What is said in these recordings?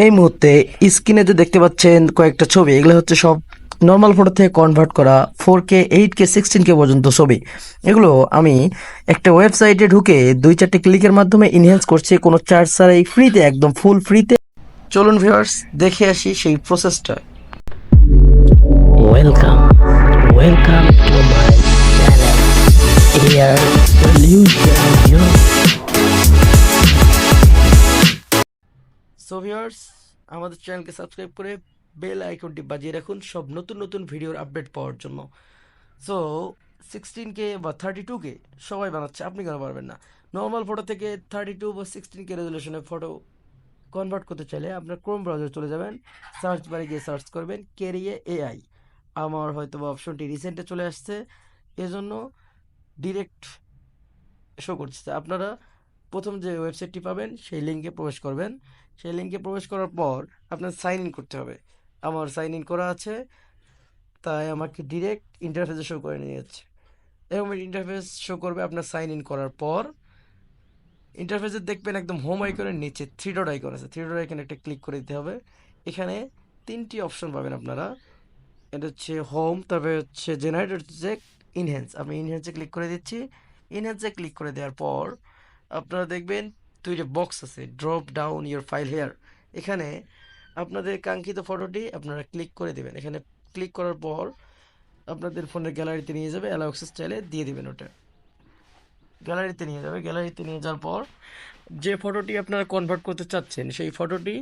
এই মুহূর্তে স্ক্রিনে যে দেখতে পাচ্ছেন কয়েকটা ছবি, এগুলো হচ্ছে সব নর্মাল ফটো থেকে কনভার্ট করা 4K 8K 16K পর্যন্ত ছবি। এগুলো আমি একটা ওয়েবসাইটে ঢুকে 2-4টে ক্লিকের মাধ্যমে ইনহ্যান্স করছি, কোনো চার্জ ছাড়াই, ফ্রিতে, একদম ফুল ফ্রিতে। চলুন ভিউয়ার্স, দেখে আসি সেই প্রসেসটা। Welcome, welcome to my channel. Here, solution. So viewers, আমাদের চ্যানেলকে সাবস্ক্রাইব করে বেল আইকনটি বাজিয়ে রাখুন সব নতুন নতুন ভিডিওর আপডেট পাওয়ার জন্য। সো 16K বা 32K সবাই বানাচ্ছে, আপনি কেন পারবেন না? নর্মাল ফটো থেকে 32 বা 16K রেজলিউশনে ফটো কনভার্ট করতে চাইলে আপনার ক্রোম ব্রাউজার চলে যাবেন, সার্চ বারে গিয়ে সার্চ করবেন কেরিয়ে এআই। আমার হয়তো বা অপশনটি রিসেন্টে চলে আসছে, এজন্য ডিরেক্ট শো করছে। আপনারা প্রথম যে ওয়েবসাইটটি পাবেন সেই লিঙ্কে প্রবেশ করবেন। সেই লিঙ্কে প্রবেশ করার পর আপনার সাইন ইন করতে হবে। আমার সাইন ইন করা আছে, তাই আমাকে ডিরেক্ট ইন্টারফেসে শো করে নিয়ে যাচ্ছে। এরকম ইন্টারফেস শো করবে আপনার সাইন ইন করার পর। ইন্টারফেসে দেখবেন একদম হোম আইকনের নিচে থ্রি ডট আইকন আছে, থ্রি ডট আইকনে একটা ক্লিক করে দিতে হবে। এখানে তিনটি অপশন পাবেন আপনারা। এটা হচ্ছে হোম, তারপরে হচ্ছে জেনারেট, হচ্ছে ইনহ্যান্স। আমি ইনহ্যান্সে ক্লিক করে দিচ্ছি। ইনহ্যান্সে ক্লিক করে দেওয়ার পর আপনারা দেখবেন দুইটা বক্স আছে, drop down your file hair. এখানে আপনাদের কাঙ্ক্ষিত ফটোটি আপনারা ক্লিক করে দেবেন। এখানে ক্লিক করার পর আপনাদের ফোনের গ্যালারিতে নিয়ে যাবে, অ্যালাউ অ্যাক্সেস চাইলে দিয়ে দেবেন। ওটা গ্যালারিতে নিয়ে যাবে। গ্যালারিতে নিয়ে যাওয়ার পর যে ফটোটি আপনারা কনভার্ট করতে চাচ্ছেন সেই ফটোটি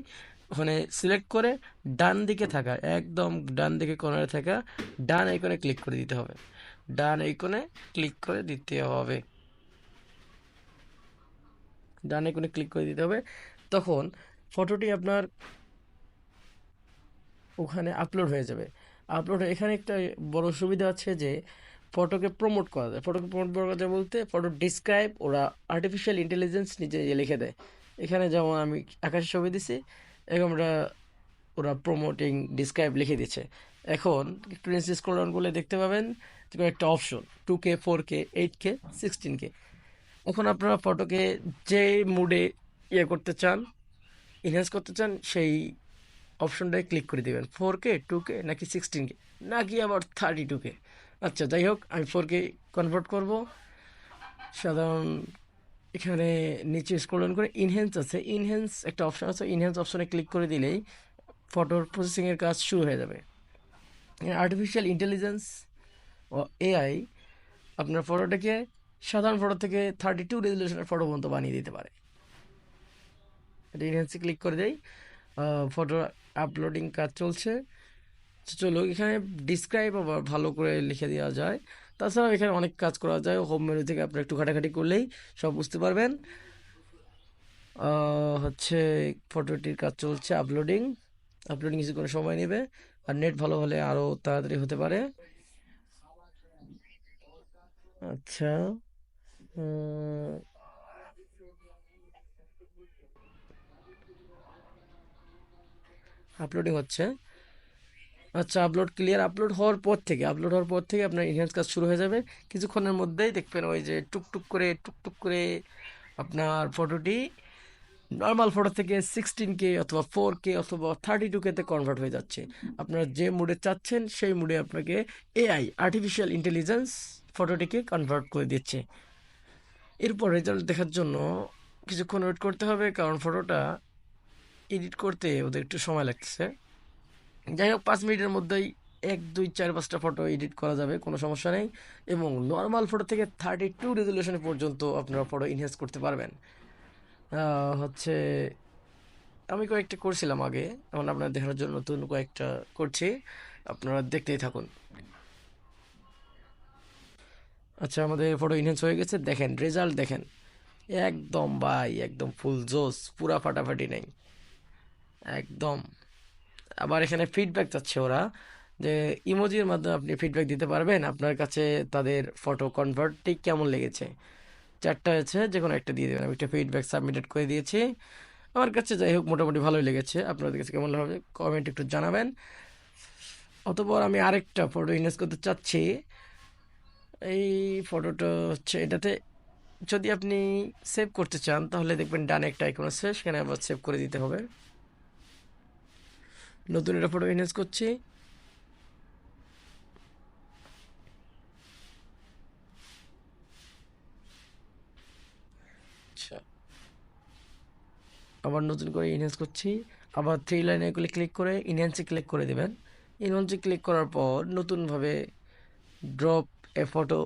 ওখানে সিলেক্ট করে ডান দিকে থাকা, একদম ডান দিকে কর্নারে থাকা ডান আইকনে ক্লিক করে দিতে হবে। ডান আইকনে ক্লিক করে দিতে হবে। ডান আইকনে ক্লিক করে দিতে হবে। তখন ফটোটি আপনার ওখানে আপলোড হয়ে যাবে। আপলোড এখানে একটা বড় সুবিধা আছে যে ফটোকে প্রমোট করা যায়। ফটোকে প্রমোট করা যায় বলতে, ফটো ডিসক্রাইব ওরা আর্টিফিশিয়াল ইন্টেলিজেন্স নিজে লিখে দেয়। এখানে যেমন আমি আকাশের ছবি দিছি, এরকম ওরা প্রমোটিং ডিসক্রাইব লিখে দিচ্ছে। এখন একটু নিচে স্ক্রল ডাউন করলে দেখতে পাবেন একটা option 2K 4K 8K 16K। এখন আপনারা ফটোকে যে মুডে করতে চান, ইনহ্যান্স করতে চান, সেই অপশনটায় ক্লিক করে দেবেন। 4K 2K নাকি 16K নাকি আবার 32K। আচ্ছা, যাই হোক, আমি 4K কনভার্ট করব। সাধারণ এখানে নিচে স্ক্রল ডাউন করে ইনহ্যান্স আছে, ইনহ্যান্স একটা অপশন আছে, ইনহ্যান্স অপশনে ক্লিক করে দিলেই ফটোর প্রসেসিংয়ের কাজ শুরু হয়ে যাবে। আর্টিফিশিয়াল ইন্টেলিজেন্স ও এআই আপনার ফটোটাকে সাধারণ ফটো থেকে 32 রেজলিউশনের ফটো পর্যন্ত বানিয়ে দিতে পারে। এটা ইনহ্যান্সে ক্লিক করে দেই। ফটো আপলোডিং কাজ চলছে। চলো, এখানে ডিসক্রাইব আবার ভালো করে লিখে দেওয়া যায়। তাছাড়াও এখানে অনেক কাজ করা যায়, হোম মেনু থেকে আপনারা একটু ঘাটাঘাটি করলেই সব বুঝতে পারবেন। হচ্ছে ফটোটির কাজ চলছে, আপলোডিং আপলোডিং কিছুক্ষণ সময় নেবে, আর নেট ভালো হলে আরও তাড়াতাড়ি হতে পারে। আচ্ছা, আপলোডিং হচ্ছে। আচ্ছা, আপলোড ক্লিয়ার। আপলোড হওয়ার পর থেকে আপনার ইনহ্যান্স কাজ শুরু হয়ে যাবে। কিছুক্ষণের মধ্যেই দেখবেন ওই যে টুকটুক করে আপনার ফটোটি নর্মাল ফটো থেকে 16K অথবা 4K অথবা 32K-তে কনভার্ট হয়ে যাচ্ছে। আপনারা যে মুডে চাচ্ছেন সেই মুডে আপনাকে এআই আর্টিফিশিয়াল ইন্টেলিজেন্স ফটোটিকে কনভার্ট করে দিচ্ছে। এরপর রেজাল্ট দেখার জন্য কিছুক্ষণ ওয়েট করতে হবে, কারণ ফটোটা এডিট করতে ওদের একটু সময় লাগছে। যাই হোক, 5 মিনিটের মধ্যেই 1 2 4 5টা ফটো এডিট করা যাবে, কোনো সমস্যা নেই। এবং নর্মাল ফটো থেকে 32 রেজলিউশন পর্যন্ত আপনারা ফটো ইনহ্যান্স করতে পারবেন। হচ্ছে আমি কয়েকটা করছিলাম আগে, এখন আপনারা দেখানোর জন্য নতুন কয়েকটা করছি, আপনারা দেখতেই থাকুন। আচ্ছা, আমাদের ফটো ইনহ্যান্স হয়ে গেছে, দেখেন রেজাল্ট দেখেন। একদম ভাই, একদম ফুল জোস, পুরা ফাটাফাটি নেই একদম। আবার এখানে ফিডব্যাক চাচ্ছে ওরা, যে ইমোজির মাধ্যমে আপনি ফিডব্যাক দিতে পারবেন আপনার কাছে তাদের ফটো কনভার্টটি কেমন লেগেছে। 4টা আছে, যে কোনো একটা দিয়ে দেবেন। আমি একটা ফিডব্যাক সাবমিটেড করে দিয়েছি। আমার কাছে যাই হোক মোটামুটি ভালোই লেগেছে। আপনাদের কাছে কেমন হবে কমেন্ট একটু জানাবেন। অতঃপর আমি আরেকটা ফটো ইনভেস্ট করতে চাচ্ছি। এই ফটোটা হচ্ছে এটাতে, যদি আপনি সেভ করতে চান তাহলে দেখবেন ডানে একটা আইকন আছে, সেখানে আবার সেভ করে দিতে হবে। নতুন একটা ফটো এনহ্যান্স করছি। আচ্ছা, আবার নতুন করে এনহ্যান্স করছি। আবার থ্রি লাইনে এগুলি ক্লিক করে ইনহ্যান্সে ক্লিক করে দেবেন। ইনহ্যান্সে ক্লিক করার পর নতুনভাবে ড্রপ এ ফটো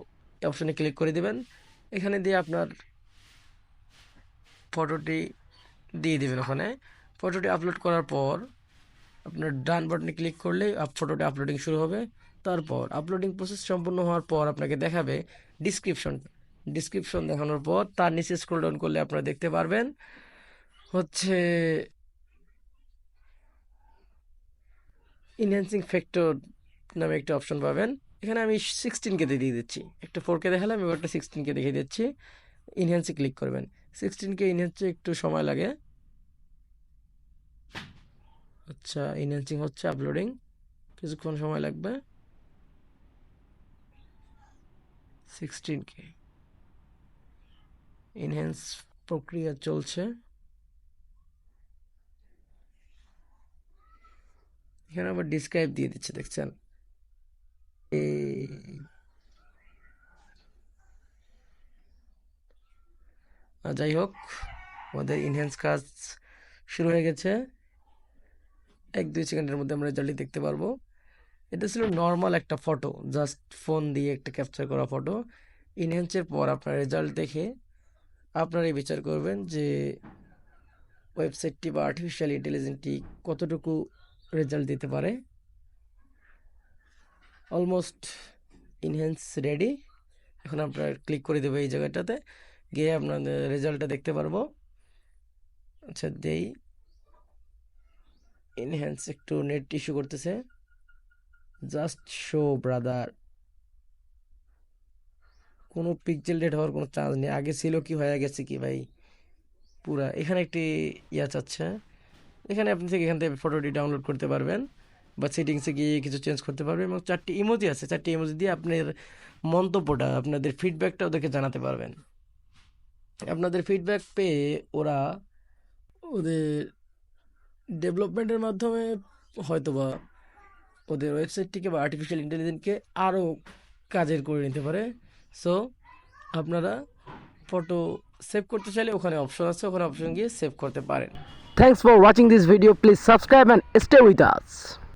অপশনে ক্লিক করে দেবেন। এখানে দিয়ে আপনার ফটোটি দিয়ে দেবেন। ওখানে ফটোটি আপলোড করার পর আপনার ডান বাটনে ক্লিক করলে ফটোটি আপলোডিং শুরু হবে। তারপর আপলোডিং প্রসেস সম্পূর্ণ হওয়ার পর আপনাকে দেখাবে ডিসক্রিপশন। ডিসক্রিপশন দেখানোর পর তার নিচে স্ক্রল ডাউন করলে আপনারা দেখতে পারবেন হচ্ছে ইনহ্যান্সিং ফ্যাক্টর নামে একটা অপশন পাবেন। এখানে আমি 16K দিয়ে দিচ্ছি। একটা 4K দেখালাম, এবার একটা 16K দেখিয়ে দিচ্ছি। ইনহ্যান্সে ক্লিক করবেন। 16K ইনহ্যান্সে একটু সময় লাগে। আচ্ছা, ইনহ্যান্সিং হচ্ছে, আপলোডিং কিছুক্ষণ সময় লাগবে। 16K ইনহ্যান্স প্রক্রিয়া চলছে। এখানে আবার ডিসক্রাইব দিয়ে দিচ্ছে, দেখছেন? যাই হোক, আমাদের ইনহ্যান্স কাজ শুরু হয়ে গেছে। 1-2 সেকেন্ডের মধ্যে আমরা রেজাল্টটি দেখতে পারবো। এটা ছিল নর্মাল একটা ফটো, জাস্ট ফোন দিয়ে একটা ক্যাপচার করা ফটো। ইনহ্যান্সের পর আপনার রেজাল্ট দেখে আপনারাই বিচার করবেন যে ওয়েবসাইটটি বা আর্টিফিশিয়াল ইন্টেলিজেন্সটি কতটুকু রেজাল্ট দিতে পারে। Almost enhance ready. এখন আপনার ক্লিক করে দেবো এই জায়গাটাতে, গিয়ে আপনাদের রেজাল্টটা দেখতে পারবো। আচ্ছা, দেই ইনহ্যান্স, একটু নেট ইস্যু করতেছে। জাস্ট শো ব্রাদার, কোনো পিক্সেল রেট হওয়ার কোনো চান্স নেই। আগে ছিল কি, হয়ে গেছে কি ভাই পুরা। এখানে একটি ইয়া চাচ্ছে, এখানে আপনি থেকে এখান থেকে ফটোটি ডাউনলোড করতে পারবেন বা সেটিংসে গিয়ে কিছু চেঞ্জ করতে পারবেন। এবং 4টি ইমোজি আছে, 4টি ইমোজি দিয়ে আপনার মন্তব্যটা, আপনাদের ফিডব্যাকটা ওদেরকে জানাতে পারবেন। আপনাদের ফিডব্যাক পেয়ে ওরা ওদের ডেভেলপমেন্টের মাধ্যমে হয়তোবা ওদের ওয়েবসাইটটিকে বা আর্টিফিশিয়াল ইন্টেলিজেন্সকে আরও কাজের করে নিতে পারে। সো আপনারা ফটো সেভ করতে চাইলে ওখানে অপশন আছে, ওখানে অপশন গিয়ে সেভ করতে পারেন। Thanks for watching this video. Please subscribe and stay with us.